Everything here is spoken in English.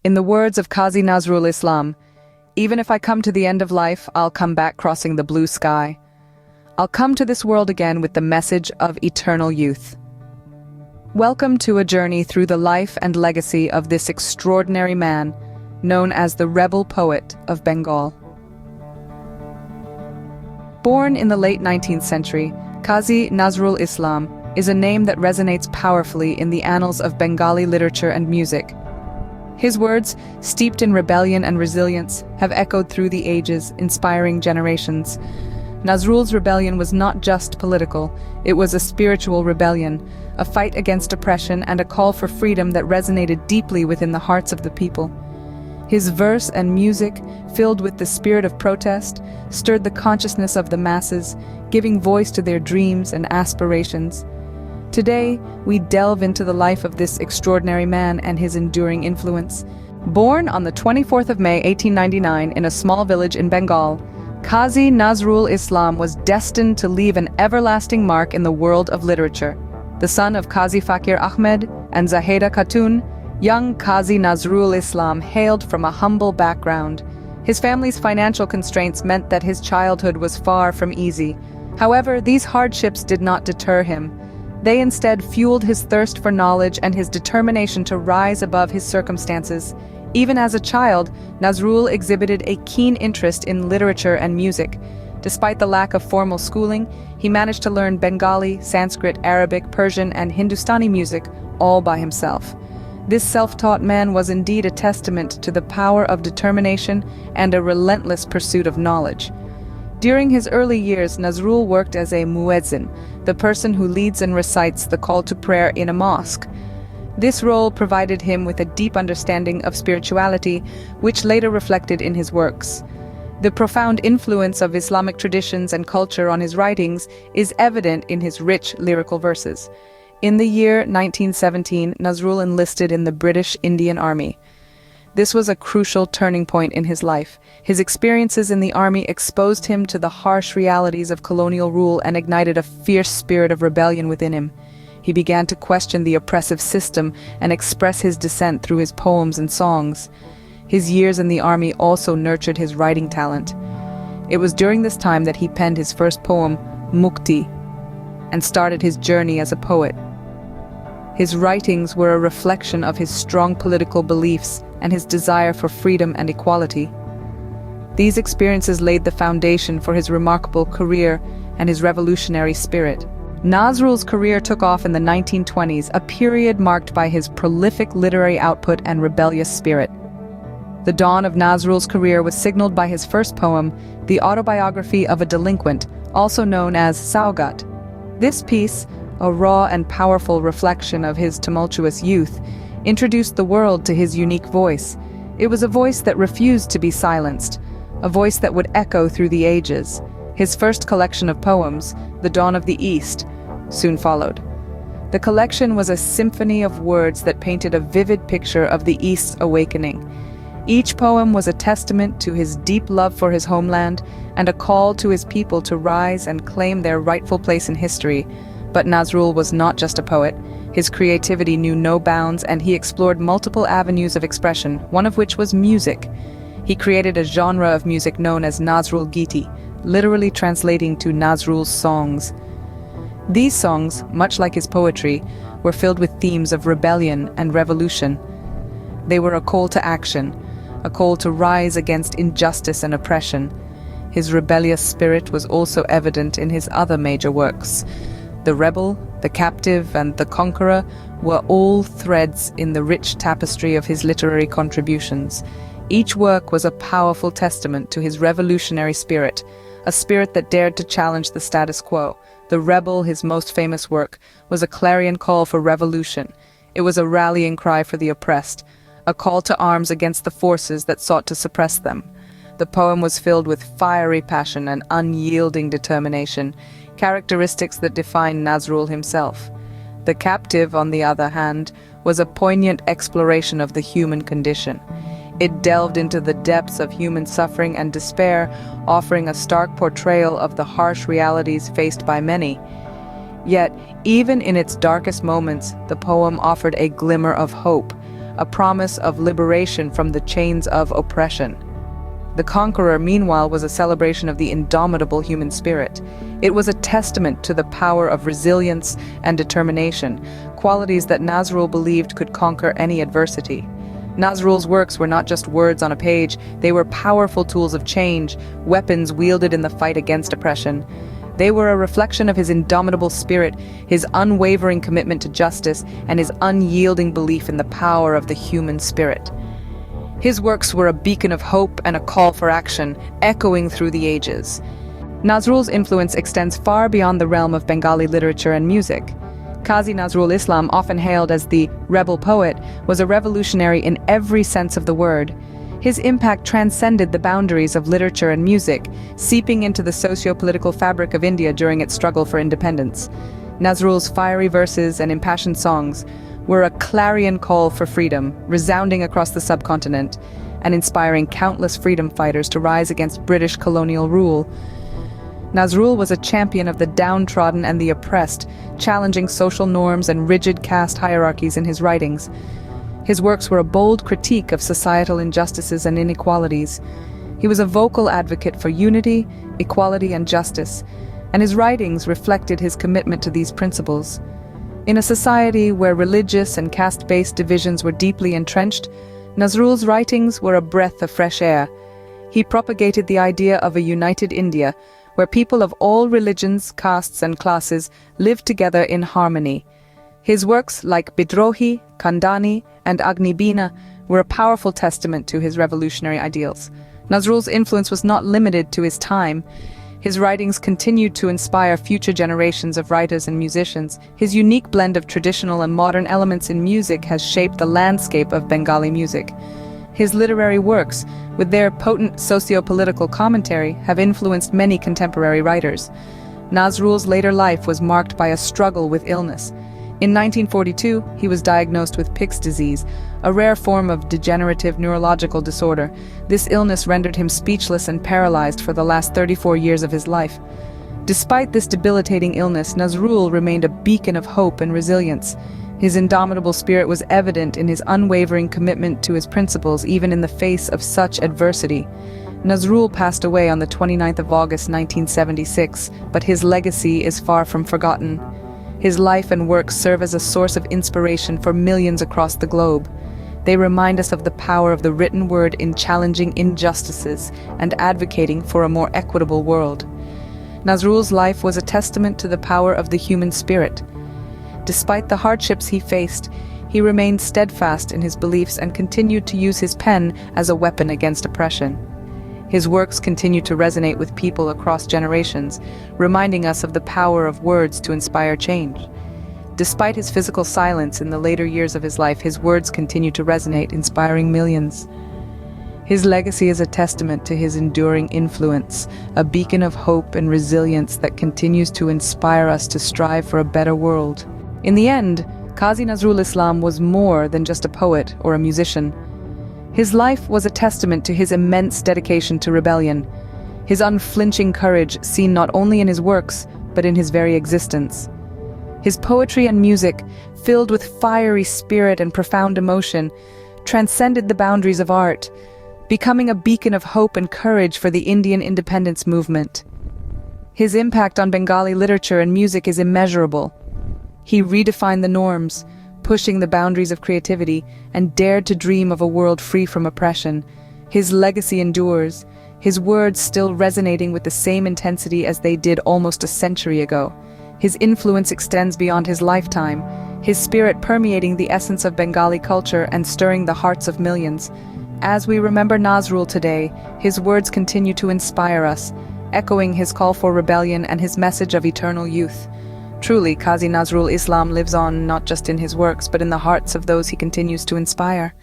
In the words of Kazi Nazrul Islam, "Even if I come to the end of life, I'll come back crossing the blue sky. I'll come to this world again with the message of eternal youth." Welcome to a journey through the life and legacy of this extraordinary man, known as the rebel poet of Bengal. Born in the late 19th century, Kazi Nazrul Islam is a name that resonates powerfully in the annals of Bengali literature and music. His words, steeped in rebellion and resilience, have echoed through the ages, inspiring generations. Nazrul's rebellion was not just political, it was a spiritual rebellion, a fight against oppression and a call for freedom that resonated deeply within the hearts of the people. His verse and music, filled with the spirit of protest, stirred the consciousness of the masses, giving voice to their dreams and aspirations. Today, we delve into the life of this extraordinary man and his enduring influence. Born on the 24th of May 1899 in a small village in Bengal, Kazi Nazrul Islam was destined to leave an everlasting mark in the world of literature. The son of Qazi Fakir Ahmed and Zaheda Khatun, young Kazi Nazrul Islam hailed from a humble background. His family's financial constraints meant that his childhood was far from easy. However, these hardships did not deter him. They instead fueled his thirst for knowledge and his determination to rise above his circumstances. Even as a child, Nazrul exhibited a keen interest in literature and music. Despite the lack of formal schooling, he managed to learn Bengali, Sanskrit, Arabic, Persian, and Hindustani music all by himself. This self-taught man was indeed a testament to the power of determination and a relentless pursuit of knowledge. During his early years, Nazrul worked as a muezzin, the person who leads and recites the call to prayer in a mosque. This role provided him with a deep understanding of spirituality, which later reflected in his works. The profound influence of Islamic traditions and culture on his writings is evident in his rich lyrical verses. In the year 1917, Nazrul enlisted in the British Indian Army. This was a crucial turning point in his life. His experiences in the army exposed him to the harsh realities of colonial rule and ignited a fierce spirit of rebellion within him. He began to question the oppressive system and express his dissent through his poems and songs. His years in the army also nurtured his writing talent. It was during this time that he penned his first poem, Mukti, and started his journey as a poet. His writings were a reflection of his strong political beliefs and his desire for freedom and equality. These experiences laid the foundation for his remarkable career and his revolutionary spirit. Nazrul's career took off in the 1920s, a period marked by his prolific literary output and rebellious spirit. The dawn of Nazrul's career was signaled by his first poem, The Autobiography of a Delinquent, also known as Saugat. This piece, a raw and powerful reflection of his tumultuous youth, introduced the world to his unique voice. It was a voice that refused to be silenced, a voice that would echo through the ages. His first collection of poems, The Dawn of the East, soon followed. The collection was a symphony of words that painted a vivid picture of the East's awakening. Each poem was a testament to his deep love for his homeland and a call to his people to rise and claim their rightful place in history. But Nazrul was not just a poet. His creativity knew no bounds, and he explored multiple avenues of expression, one of which was music. He created a genre of music known as Nazrul Geeti, literally translating to Nazrul's songs. These songs, much like his poetry, were filled with themes of rebellion and revolution. They were a call to action, a call to rise against injustice and oppression. His rebellious spirit was also evident in his other major works. The rebel, the captive, and the conqueror were all threads in the rich tapestry of his literary contributions. Each work was a powerful testament to his revolutionary spirit, a spirit that dared to challenge the status quo. The Rebel, his most famous work, was a clarion call for revolution. It was a rallying cry for the oppressed, a call to arms against the forces that sought to suppress them. The poem was filled with fiery passion and unyielding determination, characteristics that defined Nazrul himself. The Captive, on the other hand, was a poignant exploration of the human condition. It delved into the depths of human suffering and despair, offering a stark portrayal of the harsh realities faced by many. Yet, even in its darkest moments, the poem offered a glimmer of hope, a promise of liberation from the chains of oppression. The Conqueror, meanwhile, was a celebration of the indomitable human spirit. It was a testament to the power of resilience and determination, qualities that Nazrul believed could conquer any adversity. Nazrul's works were not just words on a page, they were powerful tools of change, weapons wielded in the fight against oppression. They were a reflection of his indomitable spirit, his unwavering commitment to justice, and his unyielding belief in the power of the human spirit. His works were a beacon of hope and a call for action, echoing through the ages. Nazrul's influence extends far beyond the realm of Bengali literature and music. Kazi Nazrul Islam, often hailed as the rebel poet, was a revolutionary in every sense of the word. His impact transcended the boundaries of literature and music, seeping into the socio-political fabric of India during its struggle for independence. Nazrul's fiery verses and impassioned songs were a clarion call for freedom, resounding across the subcontinent, and inspiring countless freedom fighters to rise against British colonial rule. Nazrul was a champion of the downtrodden and the oppressed, challenging social norms and rigid caste hierarchies in his writings. His works were a bold critique of societal injustices and inequalities. He was a vocal advocate for unity, equality, and justice, and his writings reflected his commitment to these principles. In a society where religious and caste-based divisions were deeply entrenched, Nazrul's writings were a breath of fresh air. He propagated the idea of a united India, where people of all religions, castes, and classes lived together in harmony. His works like Bidrohi, Kandani, and Agnibina were a powerful testament to his revolutionary ideals. Nazrul's influence was not limited to his time. His writings continued to inspire future generations of writers and musicians. His unique blend of traditional and modern elements in music has shaped the landscape of Bengali music. His literary works, with their potent socio-political commentary, have influenced many contemporary writers. Nazrul's later life was marked by a struggle with illness. In 1942, he was diagnosed with Pick's disease, a rare form of degenerative neurological disorder. This illness rendered him speechless and paralyzed for the last 34 years of his life. Despite this debilitating illness, Nazrul remained a beacon of hope and resilience. His indomitable spirit was evident in his unwavering commitment to his principles, even in the face of such adversity. Nazrul passed away on the 29th of August 1976, but his legacy is far from forgotten. His life and work serve as a source of inspiration for millions across the globe. They remind us of the power of the written word in challenging injustices and advocating for a more equitable world. Nazrul's life was a testament to the power of the human spirit. Despite the hardships he faced, he remained steadfast in his beliefs and continued to use his pen as a weapon against oppression. His works continue to resonate with people across generations, reminding us of the power of words to inspire change. Despite his physical silence in the later years of his life, his words continue to resonate, inspiring millions. His legacy is a testament to his enduring influence, a beacon of hope and resilience that continues to inspire us to strive for a better world. In the end, Kazi Nazrul Islam was more than just a poet or a musician. His life was a testament to his immense dedication to rebellion, his unflinching courage seen not only in his works, but in his very existence. His poetry and music, filled with fiery spirit and profound emotion, transcended the boundaries of art, becoming a beacon of hope and courage for the Indian independence movement. His impact on Bengali literature and music is immeasurable. He redefined the norms, pushing the boundaries of creativity, and dared to dream of a world free from oppression. His legacy endures, his words still resonating with the same intensity as they did almost a century ago. His influence extends beyond his lifetime, his spirit permeating the essence of Bengali culture and stirring the hearts of millions. As we remember Nazrul today, his words continue to inspire us, echoing his call for rebellion and his message of eternal youth. Truly, Kazi Nazrul Islam lives on not just in his works, but in the hearts of those he continues to inspire.